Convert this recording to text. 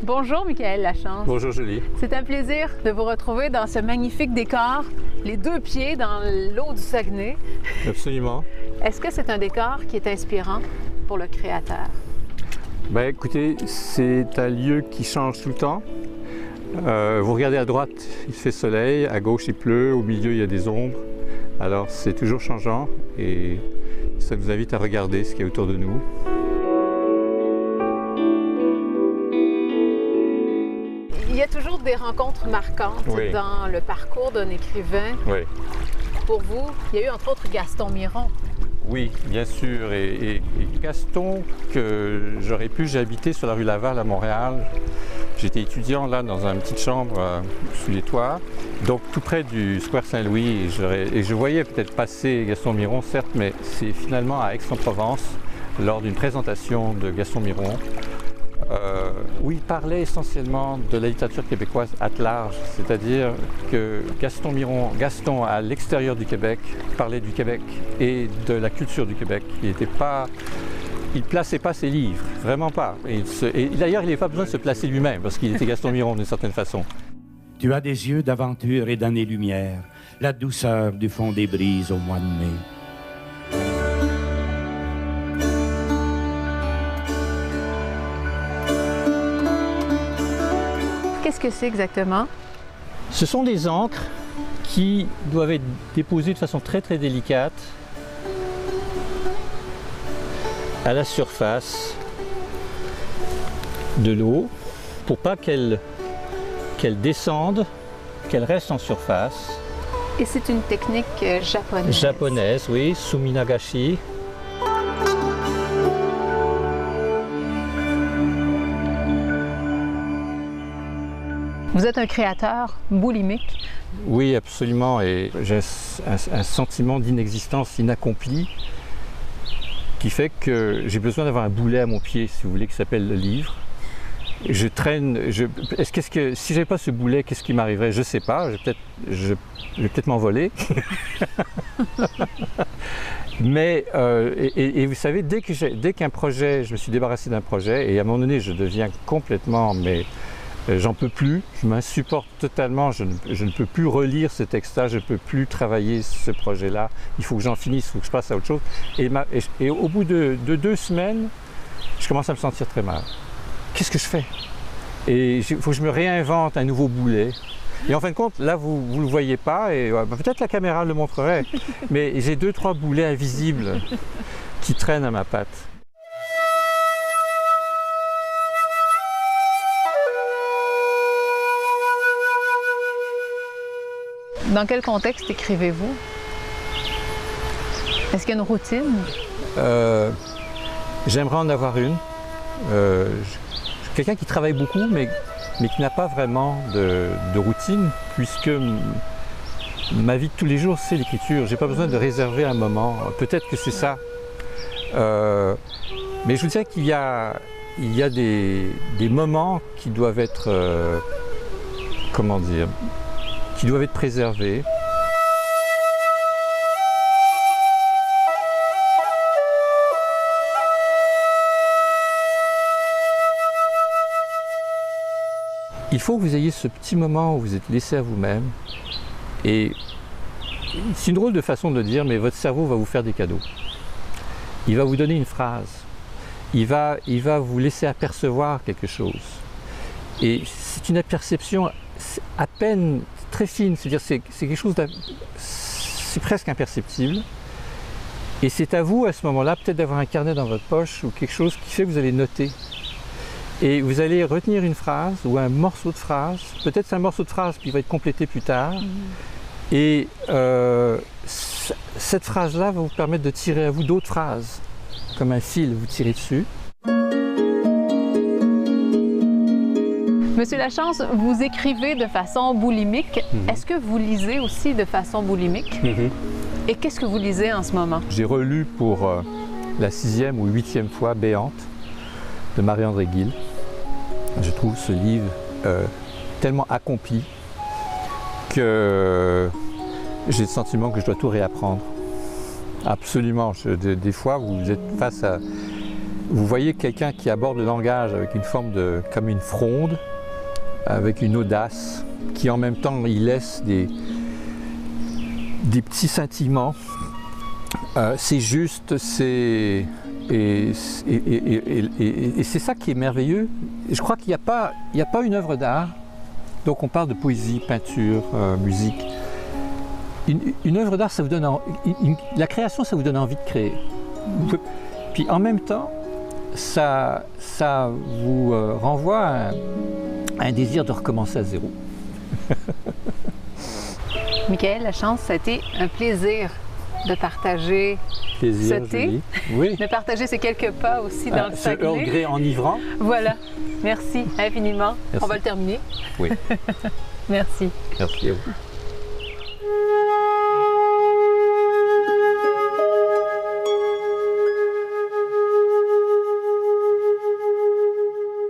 Bonjour Michael Lachance. Bonjour Julie. C'est un plaisir de vous retrouver dans ce magnifique décor, les deux pieds dans l'eau du Saguenay. Absolument. Est-ce que c'est un décor qui est inspirant pour le créateur? Ben, écoutez, c'est un lieu qui change tout le temps. Vous regardez à droite, il fait soleil, à gauche il pleut, au milieu il y a des ombres. Alors c'est toujours changeant et ça nous invite à regarder ce qu'il y a autour de nous. Il y a toujours des rencontres marquantes dans le parcours d'un écrivain. Oui. Pour vous, il y a eu entre autres Gaston Miron. Oui, bien sûr. Et Gaston, que j'ai habité sur la rue Laval à Montréal. J'étais étudiant là dans une petite chambre sous les toits, donc tout près du Square Saint-Louis. Et je voyais peut-être passer Gaston Miron, certes, mais c'est finalement à Aix-en-Provence, lors d'une présentation de Gaston Miron, où il parlait essentiellement de la littérature québécoise à large, c'est-à-dire que Gaston à l'extérieur du Québec, parlait du Québec et de la culture du Québec. Il ne plaçait pas ses livres, vraiment pas. Et d'ailleurs, il n'avait pas besoin de se placer lui-même, parce qu'il était Gaston Miron d'une certaine façon. Tu as des yeux d'aventure et d'année-lumière, la douceur du fond des brises au mois de mai. Qu'est-ce que c'est exactement? Ce sont des encres qui doivent être déposées de façon très très délicate à la surface de l'eau pour pas qu'elle descende, qu'elle reste en surface. Et c'est une technique japonaise. Japonaise, oui, Suminagashi. Vous êtes un créateur boulimique. Oui, absolument. Et j'ai un sentiment d'inexistence inaccomplie qui fait que j'ai besoin d'avoir un boulet à mon pied, si vous voulez, qui s'appelle le livre. Je traîne. Si j'avais pas ce boulet, qu'est-ce qui m'arriverait? Je sais pas. Je vais peut-être m'envoler. Mais et vous savez, dès qu'un projet, je me suis débarrassé d'un projet, et à un moment donné, je deviens complètement, mais j'en peux plus, je m'insupporte totalement, je ne peux plus relire ce texte-là, je ne peux plus travailler ce projet-là, il faut que j'en finisse, il faut que je passe à autre chose. Et au bout de 2 semaines, je commence à me sentir très mal. Qu'est-ce que je fais? Et il faut que je me réinvente un nouveau boulet. Et en fin de compte, là, vous ne le voyez pas, et peut-être la caméra le montrerait, mais j'ai 2-3 boulets invisibles qui traînent à ma patte. Dans quel contexte écrivez-vous? Est-ce qu'il y a une routine? J'aimerais en avoir une. Je suis quelqu'un qui travaille beaucoup, mais qui n'a pas vraiment de routine, puisque ma vie de tous les jours, c'est l'écriture. Je n'ai pas besoin de réserver un moment. Peut-être que c'est ça. Mais je vous dirais qu'il y a des moments qui doivent être... comment dire? Qui doivent être préservés. Il faut que vous ayez ce petit moment où vous êtes laissé à vous-même. Et c'est une drôle de façon de le dire, mais votre cerveau va vous faire des cadeaux. Il va vous donner une phrase. Il va vous laisser apercevoir quelque chose. Et c'est une perception à peine très fine, c'est-à-dire c'est quelque chose c'est presque imperceptible. Et c'est à vous à ce moment-là peut-être d'avoir un carnet dans votre poche ou quelque chose qui fait que vous allez noter. Et vous allez retenir une phrase ou un morceau de phrase, peut-être c'est un morceau de phrase qui va être complété plus tard. Et cette phrase-là va vous permettre de tirer à vous d'autres phrases, comme un fil, vous tirez dessus. Monsieur Lachance, vous écrivez de façon boulimique. Est-ce que vous lisez aussi de façon boulimique? Et qu'est-ce que vous lisez en ce moment? J'ai relu pour la 6e ou 8e fois Béante. de Marie-André Gill. Je trouve ce livre tellement accompli que j'ai le sentiment que je dois tout réapprendre. Absolument. Des fois, vous êtes face à... Vous voyez quelqu'un qui aborde le langage avec une forme de... comme une fronde, avec une audace, qui en même temps, il laisse des petits scintillements. C'est juste, c'est... Et c'est ça qui est merveilleux. Je crois qu'il n'y a pas une œuvre d'art. Donc on parle de poésie, peinture, musique. Une œuvre d'art, ça vous donne la création, ça vous donne envie de créer. Puis en même temps, ça vous renvoie à un désir de recommencer à zéro. Michael Lachance, ça a été un plaisir de partager ce thé, oui. de partager ces quelques pas aussi dans le Saguenay. Ce Earl Grey enivrant. Voilà. Merci infiniment. Merci. On va le terminer. Oui. Merci. Merci à vous.